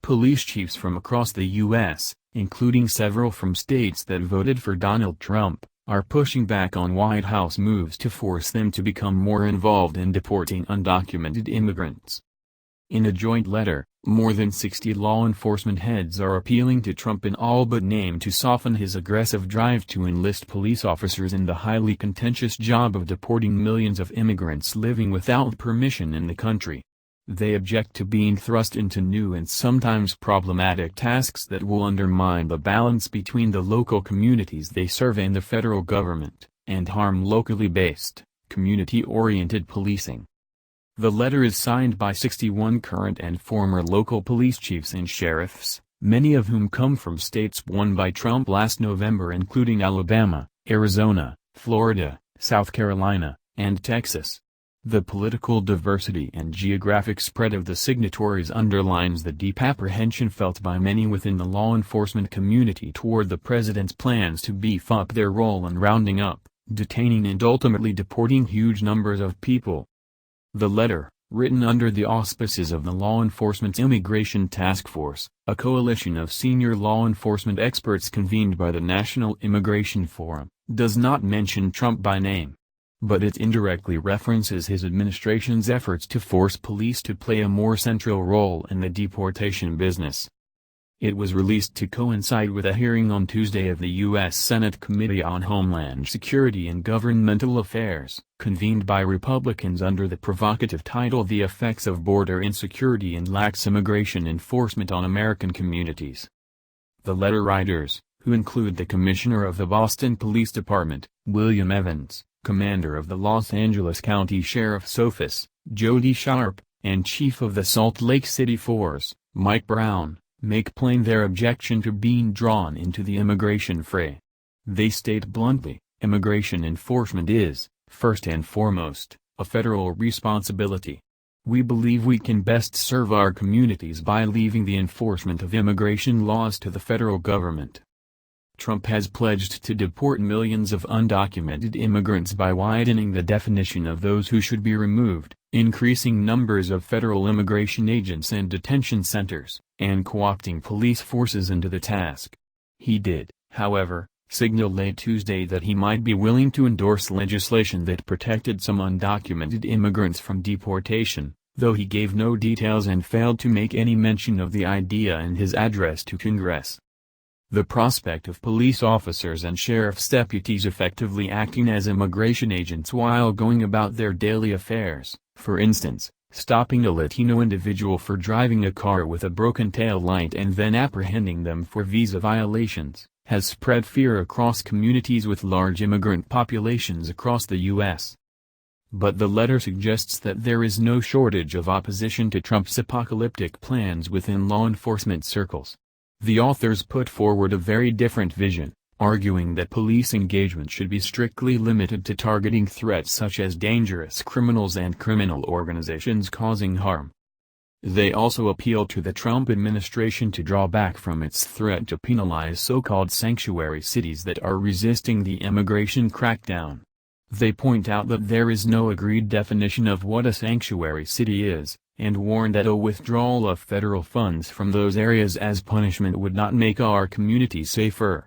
Police chiefs from across the U.S., including several from states that voted for Donald Trump, are pushing back on White House moves to force them to become more involved in deporting undocumented immigrants. In a joint letter, more than 60 law enforcement heads are appealing to Trump in all but name to soften his aggressive drive to enlist police officers in the highly contentious job of deporting millions of immigrants living without permission in the country. They object to being thrust into new and sometimes problematic tasks that will undermine the balance between the local communities they serve and the federal government, and harm locally based, community-oriented policing. The letter is signed by 61 current and former local police chiefs and sheriffs, many of whom come from states won by Trump last November including Alabama, Arizona, Florida, South Carolina, and Texas. The political diversity and geographic spread of the signatories underlines the deep apprehension felt by many within the law enforcement community toward the president's plans to beef up their role in rounding up, detaining and ultimately deporting huge numbers of people. The letter, written under the auspices of the Law Enforcement Immigration Task Force, a coalition of senior law enforcement experts convened by the National Immigration Forum, does not mention Trump by name. But it indirectly references his administration's efforts to force police to play a more central role in the deportation business. It was released to coincide with a hearing on Tuesday of the U.S. Senate Committee on Homeland Security and Governmental Affairs, convened by Republicans under the provocative title "The Effects of Border Insecurity and Lax Immigration Enforcement on American Communities." The letter writers, who include the Commissioner of the Boston Police Department, William Evans, Commander of the Los Angeles County Sheriff's Office, Jody Sharp, and Chief of the Salt Lake City Force, Mike Brown, make plain their objection to being drawn into the immigration fray. They state bluntly, immigration enforcement is, first and foremost, a federal responsibility. We believe we can best serve our communities by leaving the enforcement of immigration laws to the federal government. Trump has pledged to deport millions of undocumented immigrants by widening the definition of those who should be removed, increasing numbers of federal immigration agents and detention centers, and co-opting police forces into the task. He did, however, signal late Tuesday that he might be willing to endorse legislation that protected some undocumented immigrants from deportation, though he gave no details and failed to make any mention of the idea in his address to Congress. The prospect of police officers and sheriff's deputies effectively acting as immigration agents while going about their daily affairs, for instance, stopping a Latino individual for driving a car with a broken tail light and then apprehending them for visa violations, has spread fear across communities with large immigrant populations across the U.S. But the letter suggests that there is no shortage of opposition to Trump's apocalyptic plans within law enforcement circles. The authors put forward a very different vision, arguing that police engagement should be strictly limited to targeting threats such as dangerous criminals and criminal organizations causing harm. They also appeal to the Trump administration to draw back from its threat to penalize so-called sanctuary cities that are resisting the immigration crackdown. They point out that there is no agreed definition of what a sanctuary city is, and warn that a withdrawal of federal funds from those areas as punishment would not make our communities safer.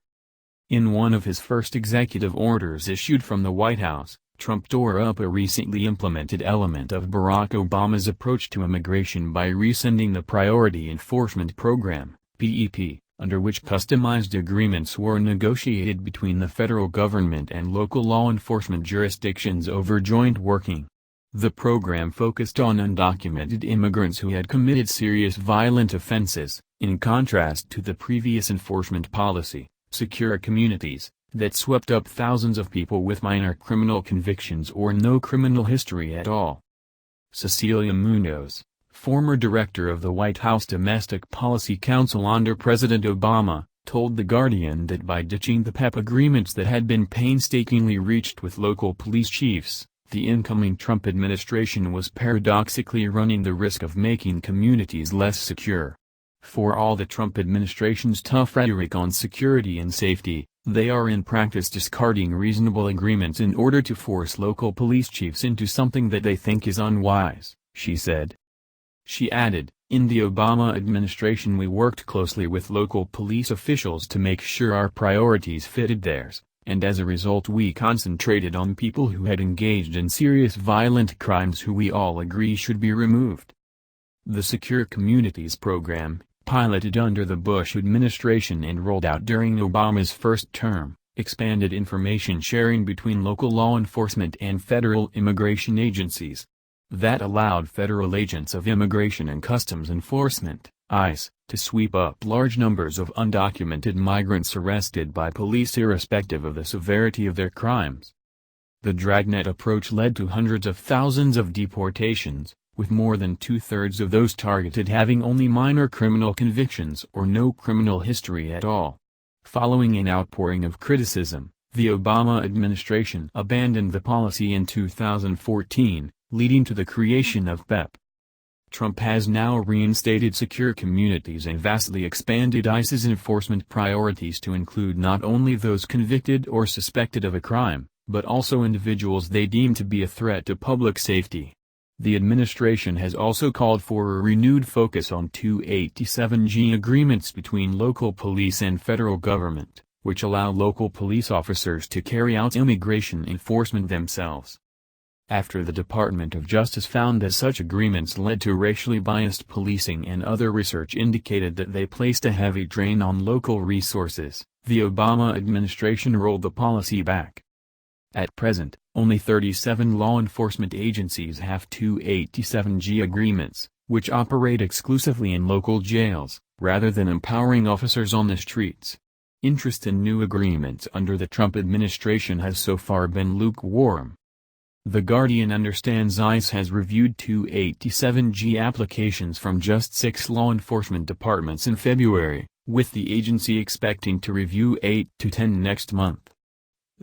In one of his first executive orders issued from the White House, Trump tore up a recently implemented element of Barack Obama's approach to immigration by rescinding the Priority Enforcement Program, PEP, under which customized agreements were negotiated between the federal government and local law enforcement jurisdictions over joint working. The program focused on undocumented immigrants who had committed serious violent offenses, in contrast to the previous enforcement policy, Secure Communities, that swept up thousands of people with minor criminal convictions or no criminal history at all. Cecilia Munoz, former director of the White House Domestic Policy Council under President Obama, told The Guardian that by ditching the PEP agreements that had been painstakingly reached with local police chiefs, the incoming Trump administration was paradoxically running the risk of making communities less secure. For all the Trump administration's tough rhetoric on security and safety, They are in practice discarding reasonable agreements in order to force local police chiefs into something that they think is unwise, she said. She added, "In the Obama administration we worked closely with local police officials to make sure our priorities fitted theirs, and as a result we concentrated on people who had engaged in serious violent crimes who we all agree should be removed." The Secure Communities program, piloted under the Bush administration and rolled out during Obama's first term, expanded information sharing between local law enforcement and federal immigration agencies. That allowed federal agents of Immigration and Customs Enforcement, ICE, to sweep up large numbers of undocumented migrants arrested by police irrespective of the severity of their crimes. The dragnet approach led to hundreds of thousands of deportations, with more than two-thirds of those targeted having only minor criminal convictions or no criminal history at all. Following an outpouring of criticism, the Obama administration abandoned the policy in 2014, leading to the creation of PEP. Trump has now reinstated Secure Communities and vastly expanded ICE's enforcement priorities to include not only those convicted or suspected of a crime, but also individuals they deem to be a threat to public safety. The administration has also called for a renewed focus on 287G agreements between local police and federal government, which allow local police officers to carry out immigration enforcement themselves. After the Department of Justice found that such agreements led to racially biased policing and other research indicated that they placed a heavy drain on local resources, the Obama administration rolled the policy back. At present, only 37 law enforcement agencies have 287G agreements, which operate exclusively in local jails, rather than empowering officers on the streets. Interest in new agreements under the Trump administration has so far been lukewarm. The Guardian understands ICE has reviewed 287G applications from just 6 law enforcement departments in February, with the agency expecting to review 8 to 10 next month.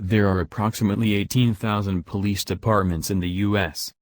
There are approximately 18,000 police departments in the U.S.